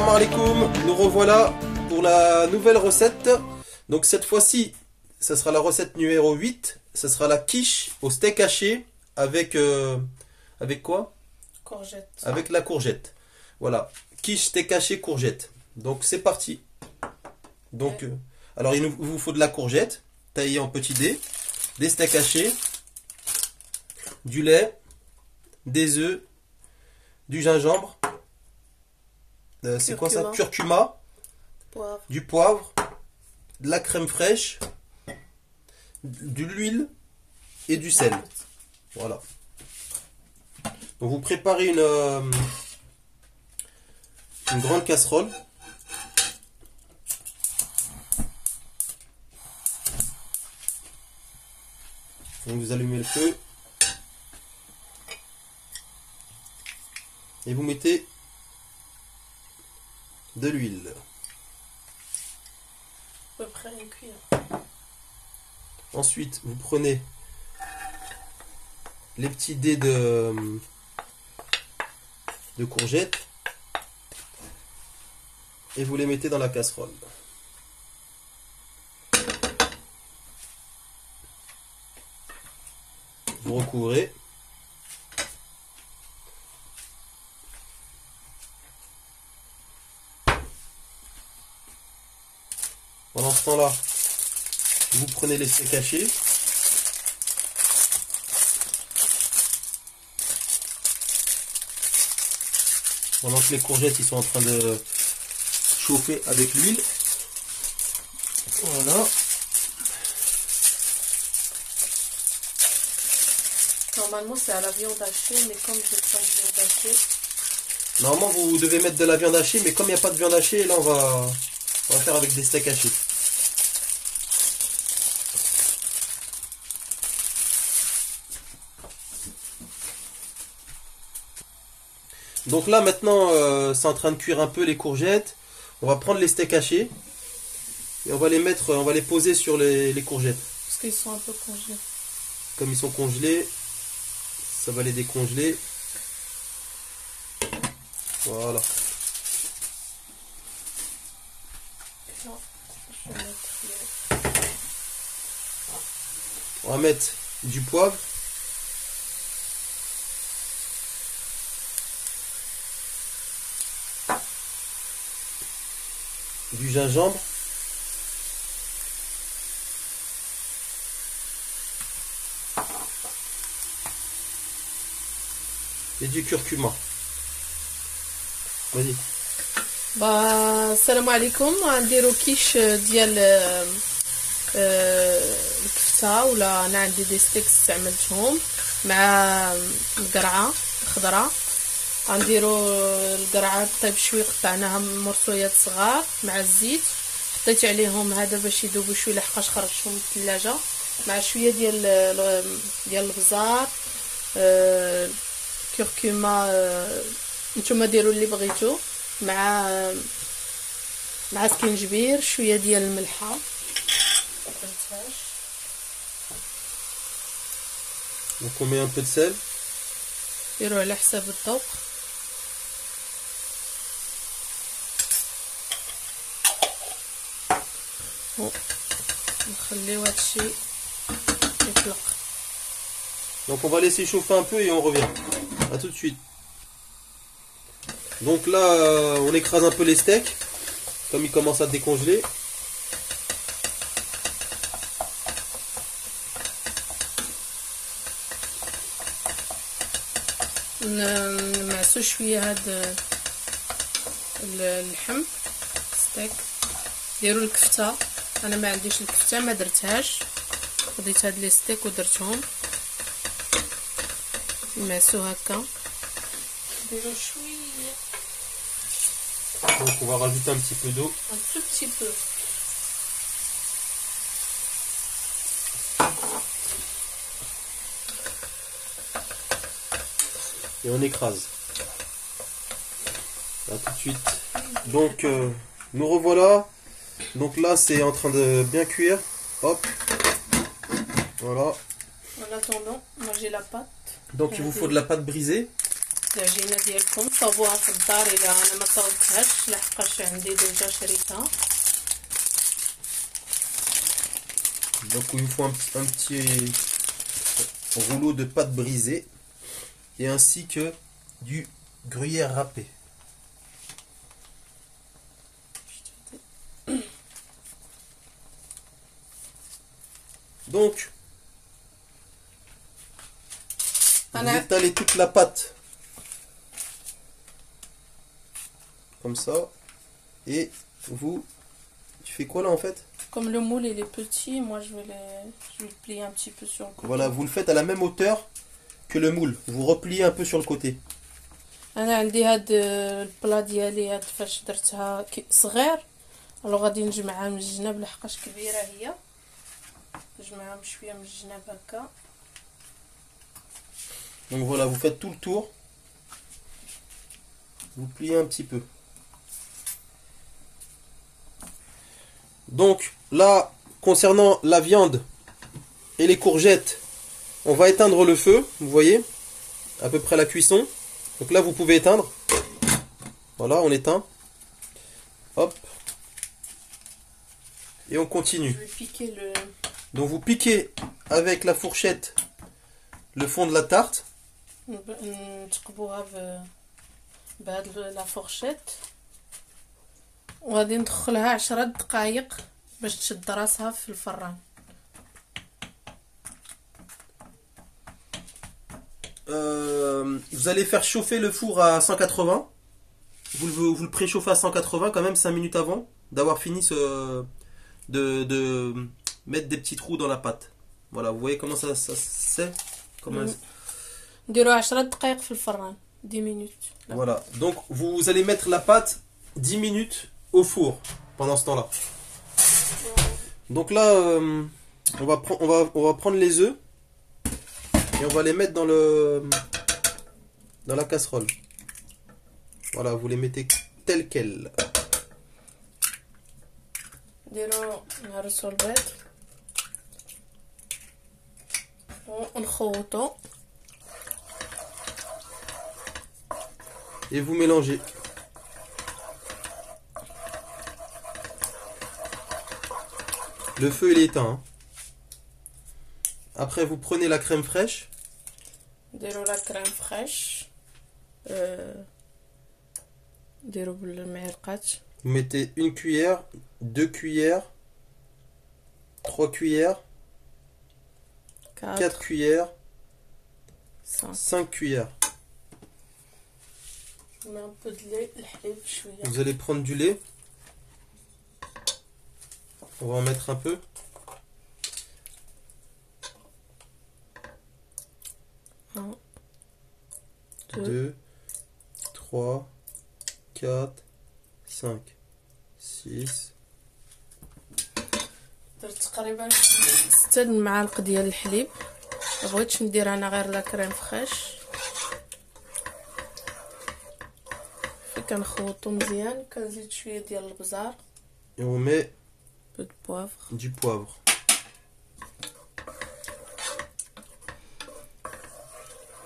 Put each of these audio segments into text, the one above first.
Salam alaikum, nous revoilà pour la nouvelle recette. Donc cette fois-ci, ça sera la recette numéro 8. Ça sera la quiche au steak haché avec, avec quoi? Courgette. Avec la courgette. Voilà, quiche steak haché courgette. Donc c'est parti. Donc, alors il vous faut de la courgette taillée en petits dés, des steaks hachés, du lait, des œufs, du gingembre, c'est quoi ça? Curcuma, Poivre. du poivre, de la crème fraîche, de l'huile et du sel. Voilà. Donc vous préparez une grande casserole. Donc vous allumez le feu. Et vous mettez de l'huile. À peu près une cuillère. Ensuite, vous prenez les petits dés de courgettes et vous les mettez dans la casserole. Vous recouvrez. Pendant ce temps-là, vous prenez les steaks hachés. Pendant que les courgettes ils sont en train de chauffer avec l'huile. Voilà. Normalement c'est à la viande hachée, mais comme je n'ai pas de viande hachée. Normalement vous devez mettre de la viande hachée, mais comme il n'y a pas de viande hachée, là on va faire avec des steaks hachés. Donc là maintenant c'est en train de cuire un peu les courgettes. On va prendre les steaks hachés et on va les mettre, on va les poser sur les courgettes. Parce qu'ils sont un peu congelés. Comme ils sont congelés, ça va les décongeler. Voilà. Non, je vais mettre On va mettre du poivre. Du gingembre. Et du curcuma. Vas-y. السلام عليكم. غنديرو كيش ديال الكفته، ولا انا عندي دي ستيكس استعملتهم مع القرعه الخضراء. غنديرو القرعه طيب شويه، قطعناها مرصويات صغار مع الزيت، حطيت عليهم هذا باش يذوبوا شويه لحقاش خرجتهم من الثلاجه، مع شويه ديال البزار، كركما، نتوما ديروا اللي بغيتو، مع سكينجبير، شويه ديال الملحه. Donc on met un peu de sel. ديروا على حساب الذوق. نخليو هادشي يطلق. Donc on va laisser chauffer un peu et on revient. A tout de suite. Donc là on écrase un peu les steaks comme ils commencent à décongeler. نمعسو شويه هاد اللحم ستيك. ديروا الكفته، انا ما عنديش الكفته ما درتهاش، خديت هاد لي ستيك ودرتهم. نمعسو هكا، ديروا شويه. Donc on va rajouter un petit peu d'eau. Un tout petit peu. Et on écrase. A tout de suite. Donc nous revoilà. Donc là c'est en train de bien cuire. Hop. Voilà. En attendant, moi j'ai la pâte. Donc il vous faut de la pâte brisée. العجينه ديالكم صاوبوها في الدار الا انا ما صاوبتهاش لحقاش عندي ديجا شريتها. Donc il vous faut un petit rouleau de pâte brisée et ainsi que du gruyère râpé. Donc vous étalez toute la pâte comme ça et vous, tu fais quoi là en fait? Comme le moule il est petit, moi je vais le plier un petit peu sur le côté. Voilà, vous le faites à la même hauteur que le moule. Vous repliez un peu sur le côté. انا عندي هاد البلا ديالي هاد فاش درتها صغير، الو غادي نجمعها من الجناب لحقاش كبيره هي، نجمعها بشويه من الجناب هكا. Donc voilà, vous faites tout le tour. Vous pliez un petit peu. Donc là, concernant la viande et les courgettes, on va éteindre le feu, vous voyez, à peu près la cuisson. Donc là, vous pouvez éteindre. Voilà, on éteint. Hop. Et on continue. Je vais piquer le... Donc vous piquez avec la fourchette le fond de la tarte. نثقبوها بهاد لا فورشيت وغادي ندخلها 10 دقائق باش تشد راسها في الفران. Vous allez faire chauffer le four à 180. Vous le préchauffez à 180 quand même 5 minutes avant d'avoir fini de mettre des petits trous dans la pâte. Voilà, vous voyez comment ça c'est comment نديرو 10 دقائق في الفران 10 minutes. Voilà, donc vous allez mettre la pâte 10 minutes au four pendant ce temps-là. Donc là, on va prendre les œufs et on va les mettre dans la casserole. Voilà, vous les mettez tels quels. نديرو نهرسو البيض ونخوطو et vous mélangez. Le feu il est éteint. Hein. Après vous prenez la crème fraîche. نديرو لا كريم فريش نديرو بالمعلقات. Vous mettez une cuillère, 2 cuillères, 3 cuillères, 4 cuillères, 5 cuillères. Un peu de lait, الحليب شويه. Vous allez prendre du lait. On va en mettre un peu. Un, 2, 3, 4, 5, 6. درت تقريبا 6 المعالق ديال الحليب. مبغيتش ندير انا غير لا كريم فريش. كنخوطو مزيان كنزيد شويه ديال البزار. Et on met peu de poivre. Du poivre.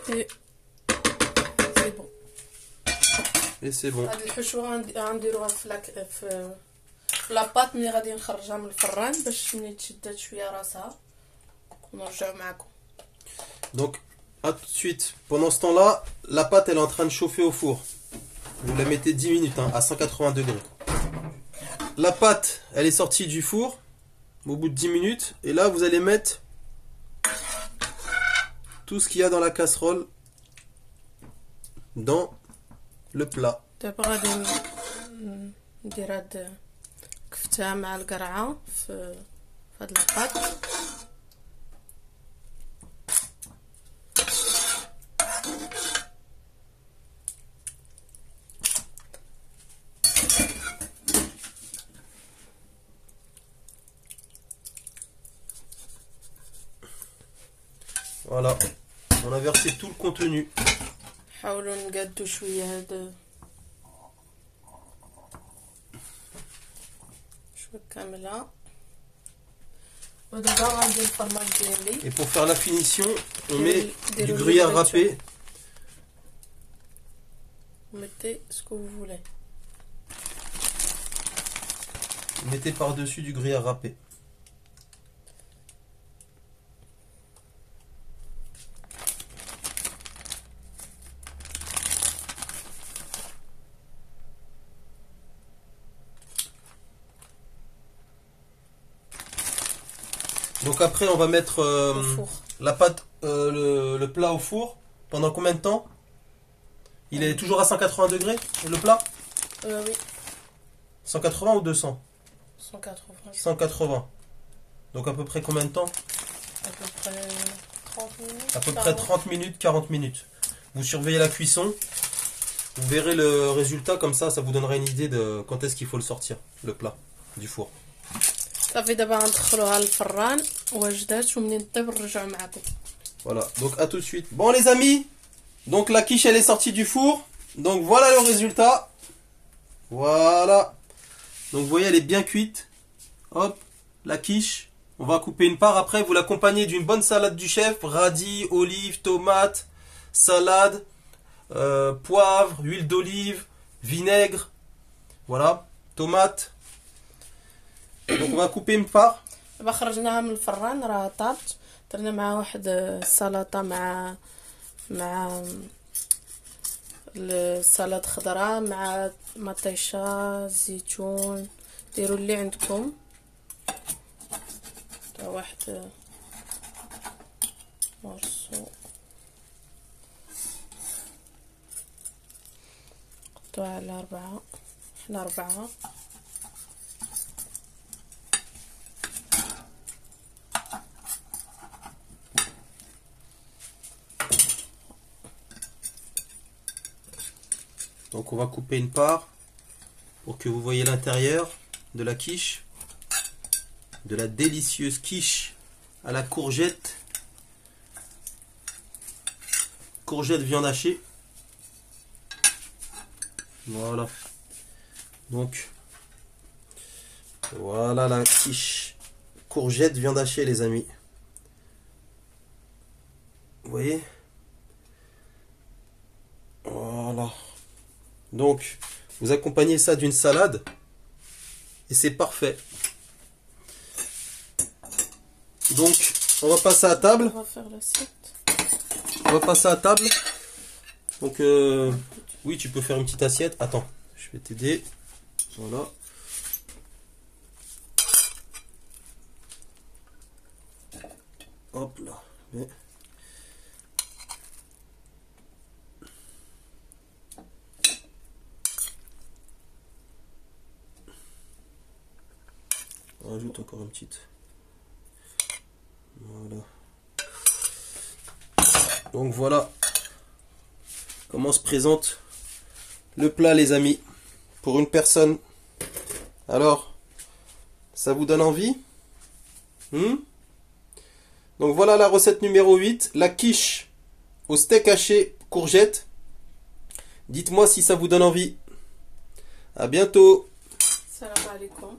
Et c'est bon. Et c'est bon. هاد الحشوه غنديروها في لاباط ملي غادي نخرجها من الفران باش ملي تشدات شويه راسها ونرجعو معكم. Donc à tout de suite. Pendant ce temps-là, la pâte elle est en train de chauffer au four. Vous la mettez 10 minutes hein, à 180 degrés. La pâte, elle est sortie du four au bout de 10 minutes. Et là, vous allez mettre tout ce qu'il y a dans la casserole dans le plat. دابا غادي ندير هاد كفتها مع القرعه في هاد لاباط. Voilà, on a versé tout le contenu. حاولوا نقادو شويه هاد شويه كامله ودابا غندير الفرماج ديالي. Et pour faire la finition, on met du gruyère râpé. Vous mettez ce que vous voulez. Mettez par-dessus du gruyère râpé. Donc après on va mettre Au four. la pâte, le plat au four. Pendant combien de temps? Il est toujours à 180 degrés le plat? Oui, 180 ou 200? 180. 180. Donc à peu près combien de temps? À peu près 30 minutes. À peu près 30 minutes, 40 minutes. Vous surveillez la cuisson. Vous verrez le résultat, comme ça vous donnera une idée de quand est-ce qu'il faut le sortir, le plat, du four. صافي دابا غندخلوها للفران واجدات ومنين طيب نرجعوا معكم. Voilà, donc à tout de suite. Bon les amis, donc la quiche elle est sortie du four. Donc voilà le résultat. Voilà. Donc vous voyez elle est bien cuite. Hop, la quiche. On va couper une part. Après vous l'accompagnez d'une bonne salade du chef. Radis, olives, tomates, salade, poivre, huile d'olive, vinaigre. Voilà, tomates. Donc on va couper une part. دابا خرجناها من الفران راه طابت. درنا معها واحد السلطه مع السلطه خضراء مع مطيشه زيتون. ديروا اللي عندكم. تا واحد مرسو قطعوا على 4. حنا 4. Donc on va couper une part pour que vous voyez l'intérieur de la quiche. De la délicieuse quiche à la courgette. Courgette viande hachée. Voilà. Donc voilà la quiche courgette viande hachée les amis. Vous voyez? Voilà. Donc, vous accompagnez ça d'une salade et c'est parfait. Donc, on va passer à table. On va faire l'assiette. On va passer à table. Donc, oui, tu peux faire une petite assiette. Attends, je vais t'aider. Voilà. Hop là. Mais... on rajoute encore une petite. Voilà. Donc voilà comment se présente le plat les amis pour une personne. Alors, ça vous donne envie? Donc voilà la recette numéro 8, la quiche au steak haché courgette. Dites-moi si ça vous donne envie. À bientôt. Salam alaikum.